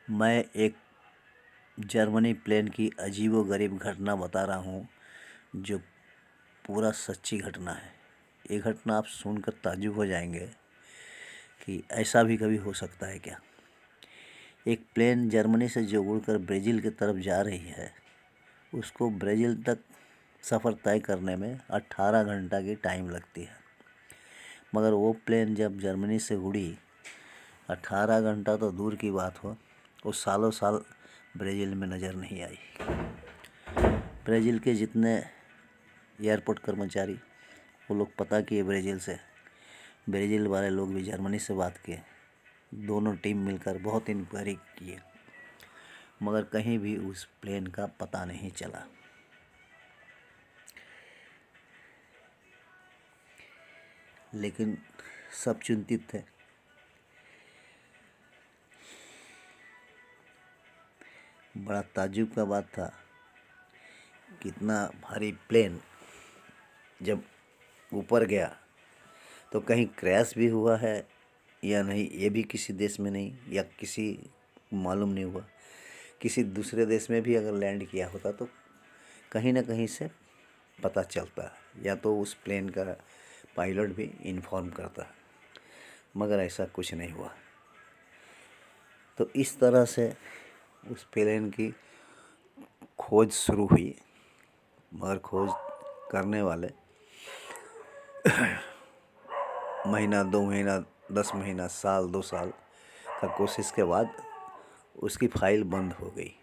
मैं एक Germany plane की अजीबोगरीब घटना बता रहा हूँ जो पूरा सच्ची घटना है। ये घटना आप सुनकर ताज्जुब हो जाएंगे कि ऐसा भी कभी हो सकता है क्या। एक प्लेन जर्मनी से जो उड़कर ब्राज़ील की तरफ जा रही है, उसको ब्राज़ील तक सफ़र तय करने में 18 घंटा की टाइम लगती है। मगर वो प्लेन जब जर्मनी से उड़ी, 18 घंटा तो दूर की बात हो, वो सालों साल ब्राज़ील में नज़र नहीं आई। ब्राज़ील के जितने एयरपोर्ट कर्मचारी वो लोग पता किए ब्राज़ील से, ब्राज़ील वाले लोग भी जर्मनी से बात किए, दोनों टीम मिलकर बहुत इंक्वायरी किए, मगर कहीं भी उस प्लेन का पता नहीं चला। लेकिन सब चिंतित थे। बड़ा ताज्जुब का बात था, कितना भारी प्लेन जब ऊपर गया तो कहीं क्रैश भी हुआ है या नहीं, ये भी किसी देश में नहीं, या किसी मालूम नहीं हुआ। किसी दूसरे देश में भी अगर लैंड किया होता तो कहीं ना कहीं से पता चलता, या तो उस प्लेन का पायलट भी इन्फॉर्म करता, मगर ऐसा कुछ नहीं हुआ। तो इस तरह से उस प्लेन की खोज शुरू हुई, मगर खोज करने वाले महीना, 2 महीना, 10 महीना, साल, 2 साल का कोशिश के बाद उसकी फाइल बंद हो गई।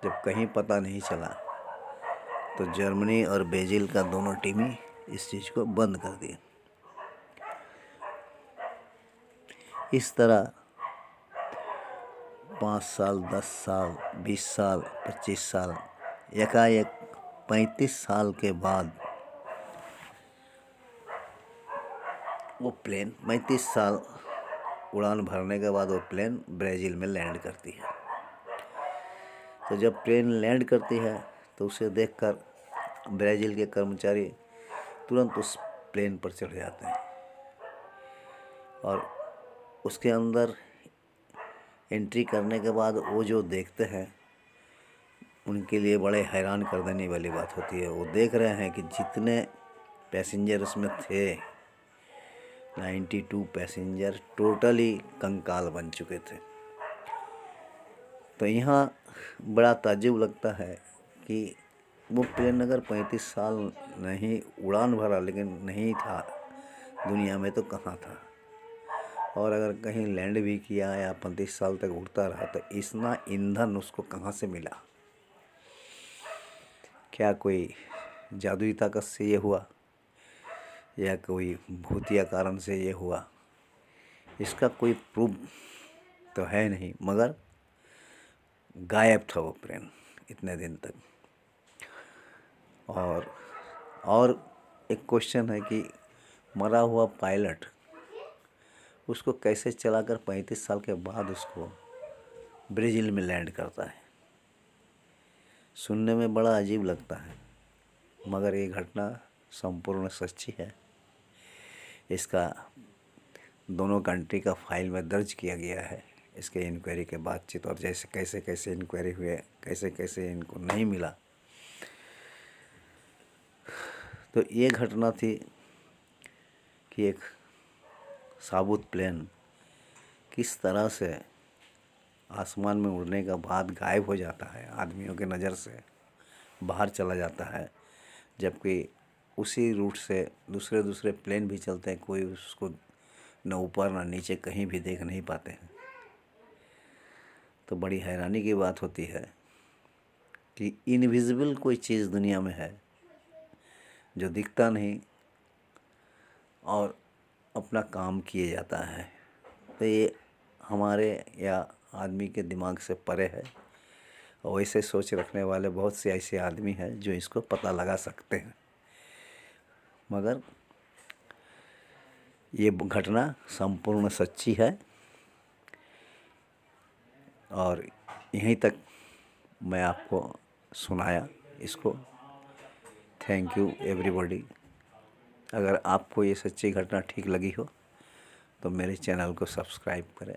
जब कहीं पता नहीं चला तो जर्मनी और ब्राज़ील का दोनों टीम ही इस चीज़ को बंद कर दिए। इस तरह 5 साल, 10 साल, 20 साल, 25 साल, एकाएक 35 साल के बाद वो प्लेन 35 साल उड़ान भरने के बाद वो प्लेन ब्राज़ील में लैंड करती है। तो जब प्लेन लैंड करती है तो उसे देखकर ब्राज़ील के कर्मचारी तुरंत उस प्लेन पर चढ़ जाते हैं और उसके अंदर एंट्री करने के बाद वो जो देखते हैं उनके लिए बड़े हैरान कर देने वाली बात होती है। वो देख रहे हैं कि जितने पैसेंजर उसमें थे, 92 पैसेंजर टोटली कंकाल बन चुके थे। तो यहाँ बड़ा ताज्जुब लगता है कि वो प्लेन अगर 35 साल नहीं उड़ान भरा, लेकिन नहीं था दुनिया में तो कहाँ था, और अगर कहीं लैंड भी किया या 35 साल तक उड़ता रहा तो इतना ईंधन उसको कहाँ से मिला। क्या कोई जादुई ताकत से ये हुआ या कोई भूतिया कारण से ये हुआ, इसका कोई प्रूफ तो है नहीं, मगर गायब था वो प्लेन इतने दिन तक। और एक क्वेश्चन है कि मरा हुआ पायलट उसको कैसे चलाकर 35 साल के बाद उसको ब्राज़ील में लैंड करता है। सुनने में बड़ा अजीब लगता है, मगर ये घटना संपूर्ण सच्ची है। इसका दोनों कंट्री का फाइल में दर्ज किया गया है। इसके इंक्वायरी के बातचीत और जैसे कैसे कैसे इंक्वायरी हुए, कैसे कैसे इनको नहीं मिला। तो ये घटना थी कि एक साबुत प्लेन किस तरह से आसमान में उड़ने का बाद गायब हो जाता है, आदमियों के नज़र से बाहर चला जाता है, जबकि उसी रूट से दूसरे दूसरे प्लेन भी चलते हैं, कोई उसको न ऊपर न नीचे कहीं भी देख नहीं पाते हैं। तो बड़ी हैरानी की बात होती है कि इनविजिबल कोई चीज़ दुनिया में है जो दिखता नहीं और अपना काम किए जाता है। तो ये हमारे या आदमी के दिमाग से परे है, और वैसे सोच रखने वाले बहुत से ऐसे आदमी हैं जो इसको पता लगा सकते हैं, मगर ये घटना संपूर्ण सच्ची है। और यहीं तक मैं आपको सुनाया इसको। Thank you everybody. अगर आपको ये सच्ची घटना ठीक लगी हो तो मेरे चैनल को सब्सक्राइब करें।